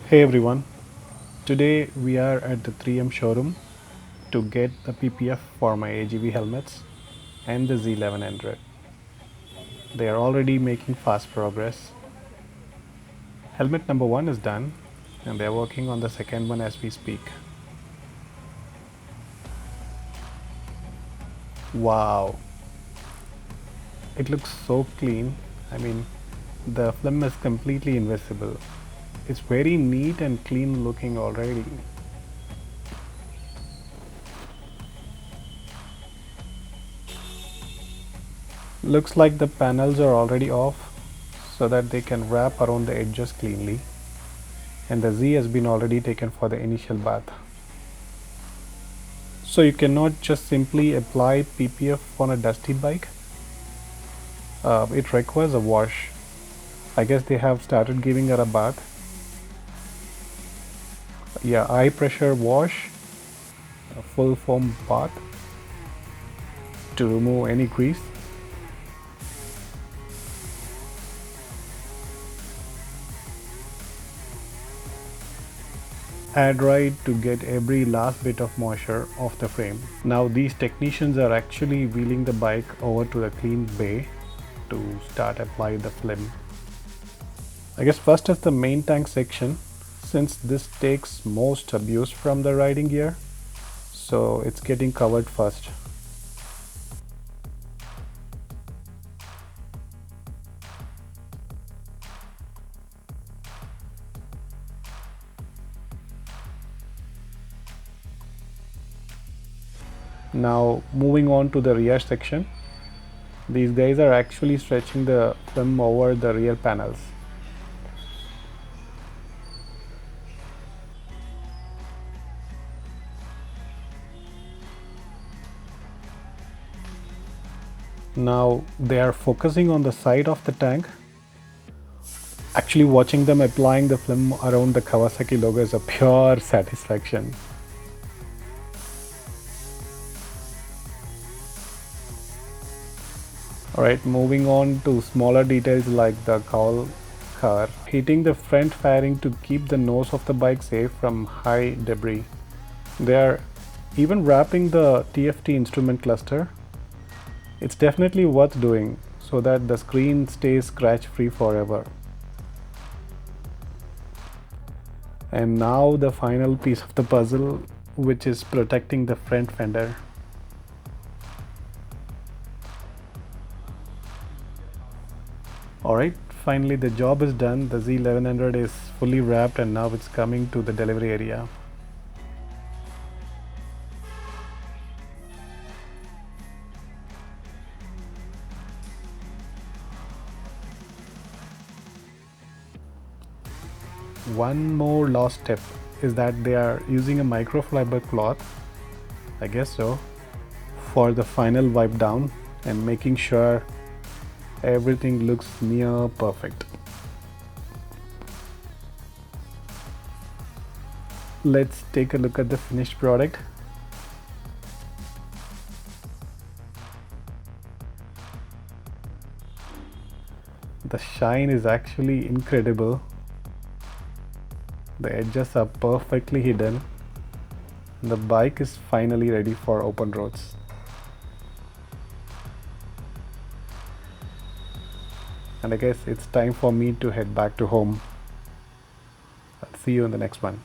Hey everyone, today we are at the 3M showroom to get the PPF for my AGV helmets and the Z1100. They are already making fast progress. Helmet number 1 is done and they are working on the second one as we speak. Wow, it looks so clean. The film is completely invisible. It's very neat and clean looking already. Looks like the panels are already off so that they can wrap around the edges cleanly, and the Z has been already taken for the initial bath. So you cannot just simply apply PPF on a dusty bike. It requires a wash. I guess they have started giving her a bath. Yeah, high pressure wash, a full foam bath to remove any grease. Air dry to get every last bit of moisture off the frame. Now these technicians are actually wheeling the bike over to the clean bay to start apply the film. I guess first is the main tank section, since this takes most abuse from the riding gear, so it's getting covered first. Now moving on to the rear section, these guys are actually stretching the film over the rear panels. Now they are focusing on the side of the tank. Actually watching them applying the film around the Kawasaki logo is a pure satisfaction. Alright, moving on to smaller details like the cowl cover, heating the front fairing to keep the nose of the bike safe from high debris. They are even wrapping the TFT instrument cluster. It's definitely worth doing so that the screen stays scratch free forever. And now the final piece of the puzzle, which is protecting the front fender. Alright, finally the job is done. The Z1100 is fully wrapped and now it's coming to the delivery area. One more last step is that they are using a microfiber cloth, I guess so, for the final wipe down and making sure everything looks near perfect. Let's take a look at the finished product. The shine is actually incredible. The edges are perfectly hidden. The bike is finally ready for open roads. And I guess it's time for me to head back to home. I'll see you in the next one.